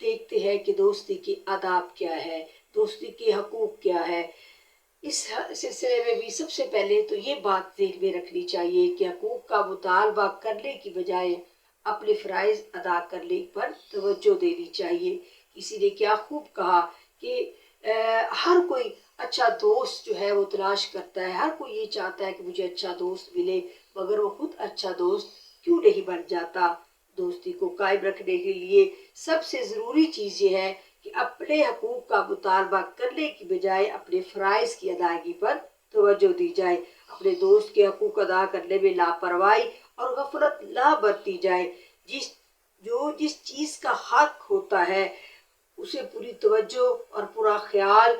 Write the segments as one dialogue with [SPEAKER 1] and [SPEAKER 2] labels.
[SPEAKER 1] دیکھتے ہیں کہ دوستی کی آداب کیا ہے، دوستی کے حقوق کیا ہے۔ اس سلسلے میں بھی سب سے پہلے تو یہ بات ذہن میں رکھنی چاہیے کہ حقوق کا مطالبہ کرنے کی بجائے اپنے فرائض ادا کرنے پر توجہ دینی چاہیے۔ کسی نے کیا خوب کہا کہ ہر کوئی اچھا دوست جو ہے وہ تلاش کرتا ہے، ہر کوئی یہ چاہتا ہے کہ مجھے اچھا دوست ملے، مگر وہ خود اچھا دوست کیوں نہیں بن جاتا؟ دوستی کو قائم رکھنے کے لیے سب سے ضروری چیز یہ ہے کہ اپنے حقوق کا مطالبہ کرنے کی بجائے اپنے فرائض کی ادائیگی پر توجہ دی جائے۔ اپنے دوست کے حقوق ادا کرنے میں لاپرواہی اور غفلت نہ برتی جائے۔ جس چیز کا حق ہوتا ہے اسے پوری توجہ اور پورا خیال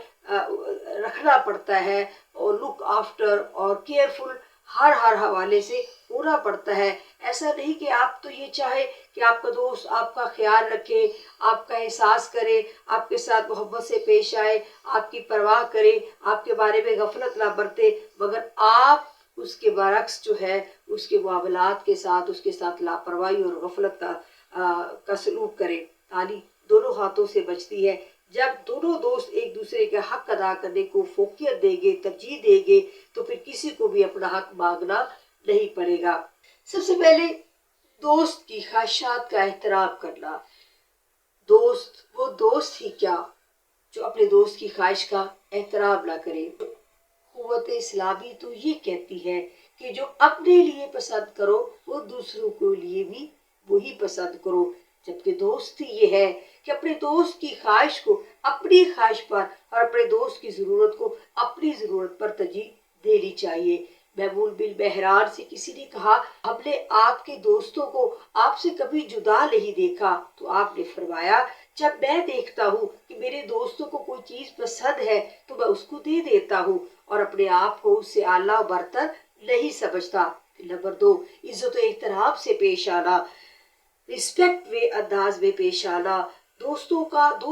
[SPEAKER 1] رکھنا پڑتا ہے، اور لک آفٹر اور کیئرفل ہر حوالے سے ہونا پڑتا ہے۔ ایسا نہیں کہ آپ تو یہ چاہے کہ آپ کا دوست آپ کا خیال رکھے، آپ کا احساس کرے، آپ کے ساتھ محبت سے پیش آئے، آپ کی پرواہ کرے، آپ کے بارے میں غفلت نہ برتے، مگر آپ اس کے برعکس جو ہے اس کے معاملات کے ساتھ اس کے ساتھ لاپرواہی اور غفلت کا سلوک کرے۔ تالی دونوں ہاتھوں سے بجتی ہے۔ جب دونوں دوست ایک دوسرے کا حق ادا کرنے کو فوقیت دیں گے، ترجیح دیں گے، تو پھر کسی کو بھی اپنا حق مانگنا نہیں پڑے گا۔ سب سے پہلے دوست کی خواہشات کا احترام کرنا۔ وہ دوست ہی کیا جو اپنے دوست کی خواہش کا احترام نہ کرے۔ قوت اسلامی تو یہ کہتی ہے کہ جو اپنے لیے پسند کرو وہ دوسروں کے لیے بھی وہی پسند کرو، جبکہ دوستی یہ ہے کہ اپنے دوست کی خواہش کو اپنی خواہش پر اور اپنے دوست کی ضرورت کو اپنی ضرورت پر ترجیح دینی چاہیے۔ محمود بن بہران سے کسی نے کہا، ہم نے آپ کے دوستوں کو آپ سے کبھی جدا نہیں دیکھا، تو آپ نے فرمایا، جب میں دیکھتا ہوں کہ میرے دوستوں کو کوئی چیز پسند ہے تو میں اس کو دے دیتا ہوں اور اپنے آپ کو اس سے اعلیٰ برتر نہیں سمجھتا۔ نمبر 2، عزت و احترام سے پیش آنا، رسپیکٹ میں انداز میں پیش آنا۔ دو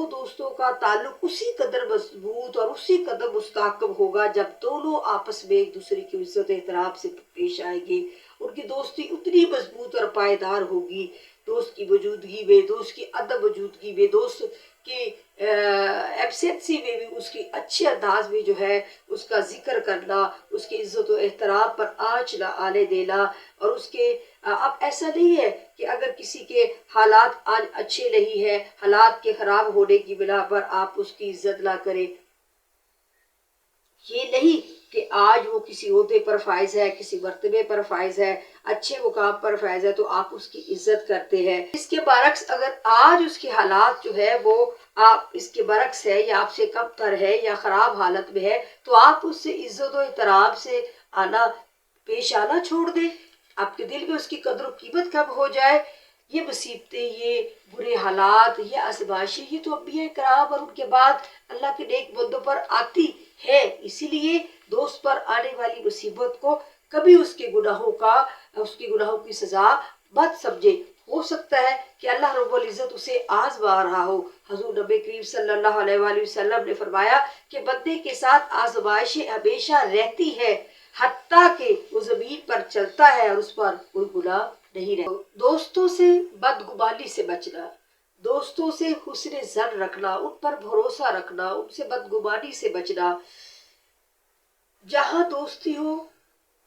[SPEAKER 1] دوستوں کا تعلق اسی قدر مضبوط اور اسی قدر مستحکم ہوگا جب دونوں آپس میں ایک دوسرے کی عزت و احترام سے پیش آئیں گے۔ ان کی دوستی اتنی مضبوط اور پائیدار ہوگی۔ دوست کی موجودگی میں، دوست کی عدم موجودگی میں، دوست کی ایبسینسی میں بھی اس کی اچھے انداز میں جو ہے اس کا ذکر کرنا، اس کی عزت و احترام پر آنچ نہ آنے دینا، اور اس کے اب ایسا نہیں ہے کہ اگر کسی کے حالات آج اچھے نہیں ہیں، حالات کے خراب ہونے کی بنا پر آپ اس کی عزت نہ کریں۔ یہ نہیں کہ آج وہ کسی عہدے پر فائز ہے، کسی مرتبے پر فائز ہے، اچھے مقام پر فائز ہے تو آپ اس کی عزت کرتے ہیں۔ اس کے برعکس اگر آج اس کے حالات جو ہے وہ آپ اس کے برعکس ہے یا آپ سے کم تر ہے یا خراب حالت میں ہے تو آپ اس سے عزت و احترام سے پیش آنا چھوڑ دیں۔ آپ کے دل میں اس کی قدر و قیمت کم ہو جائے۔ یہ مصیبتیں، یہ برے حالات، یہ آزمائشیں، یہ تو انبیاء کرام اور ان کے بعد اللہ کے نیک بندوں پر آتی ہے۔ اسی لیے دوست پر آنے والی مصیبت کو کبھی اس کے گناہوں کی سزا مت سمجھے۔ ہو سکتا ہے کہ اللہ رب العزت اسے آزما رہا ہو۔ حضور نبی کریم صلی اللہ علیہ وآلہ وسلم نے فرمایا کہ بندے کے ساتھ آزمائشیں ہمیشہ رہتی ہے حتیٰ کہ وہ زمین پر چلتا ہے اور اس پر کوئی گناہ نہیں رہتا۔ دوستوں سے بدگمانی سے بچنا، دوستوں سے حسن ظن رکھنا، ان پر بھروسہ رکھنا، ان سے بدگمانی سے بچنا۔ جہاں دوستی ہو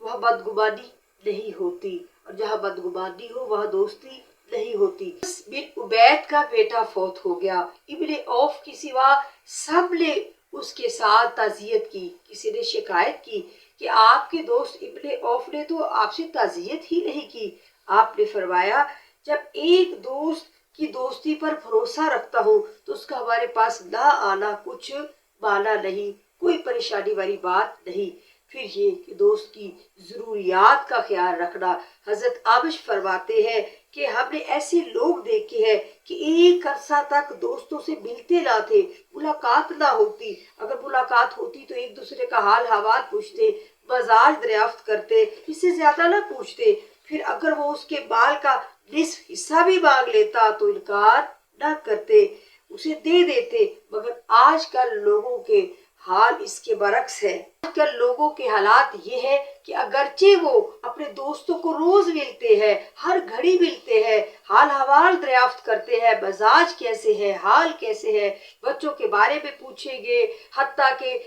[SPEAKER 1] وہاں بدگمانی نہیں ہوتی، اور جہاں بدگمانی ہو وہاں دوستی نہیں ہوتی۔ بن عبید کا بیٹا فوت ہو گیا، ابن عوف کی سوا سب نے اس کے ساتھ تعزیت کی۔ کسی نے شکایت کی کہ آپ کے دوست ابن عوف نے تو آپ سے تعزیت ہی نہیں کی۔ آپ نے فرمایا، جب ایک دوست کی دوستی پر بھروسہ رکھتا ہوں تو اس کا ہمارے پاس نہ آنا کچھ مانا نہیں، کوئی پریشانی والی بات نہیں۔ پھر یہ کہ دوست کی ضروریات کا خیال رکھنا۔ حضرت آبش فرماتے ہیں کہ ہم نے ایسے لوگ دیکھے ہیں کہ ایک عرصہ تک دوستوں سے ملتے نہ تھے، ملاقات نہ ہوتی، اگر ملاقات ہوتی تو ایک دوسرے کا حال حوال پوچھتے، مزاج دریافت کرتے، اس سے زیادہ نہ پوچھتے۔ پھر اگر وہ اس کے مال کا نصف حصہ بھی مانگ لیتا تو انکار نہ کرتے، اسے دے دیتے۔ مگر آج کل لوگوں کے حال اس کے برعکس ہے۔ آج کل لوگوں کے حالات یہ ہے کہ اگرچہ وہ اپنے دوستوں کو روز ملتے ہیں، ہر گھڑی ملتے ہیں، حال حوال دریافت کرتے ہیں، مزاج کیسے ہے، حال کیسے ہے، بچوں کے بارے میں پوچھیں گے، حتیٰ کہ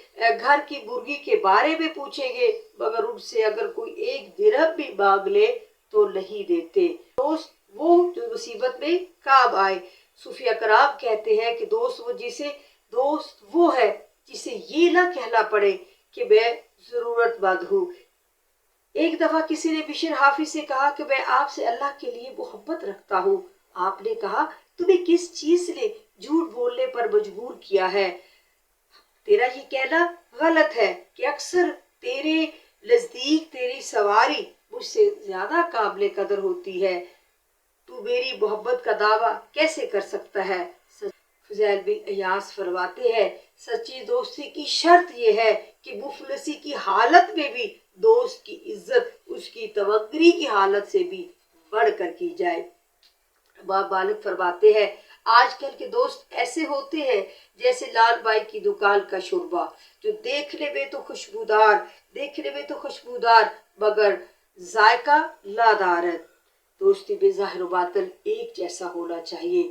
[SPEAKER 1] گھر کی مرغی کے بارے میں پوچھیں گے، مگر ان سے اگر کوئی ایک درہم بھی مانگ لے تو نہیں دیتے۔ دوست وہ جو مصیبت میں کام آئے۔ صوفیہ کرام کہتے ہیں کہ دوست وہ ہے جسے یہ نہ کہنا پڑے کہ میں ضرورت مند ہوں۔ ایک دفعہ کسی نے بشر حافظ سے کہا کہ میں آپ سے اللہ کے لیے محبت رکھتا ہوں۔ آپ نے کہا تمہیں کس چیز نے جھوٹ بولنے پر مجبور کیا ہے؟ تیرا یہ کہنا غلط ہے کہ اکثر تیرے نزدیک تیری سواری مجھ سے زیادہ قابل قدر ہوتی ہے، تو میری محبت کا دعویٰ کیسے کر سکتا ہے؟ فضیل بن ایاس فرماتے ہیں سچی دوستی کی شرط یہ ہے کہ مفلسی کی حالت میں بھی دوست کی عزت اس کی تمغری کی حالت سے بھی بڑھ کر کی جائے۔ امام مالک فرماتے ہیں آج کل کے دوست ایسے ہوتے ہیں جیسے لال بائی کی دکان کا شوربہ، جو دیکھنے میں تو خوشبودار مگر ذائقہ لادار ہے۔ دوستی میں ظاہر و باطن ایک جیسا ہونا چاہیے۔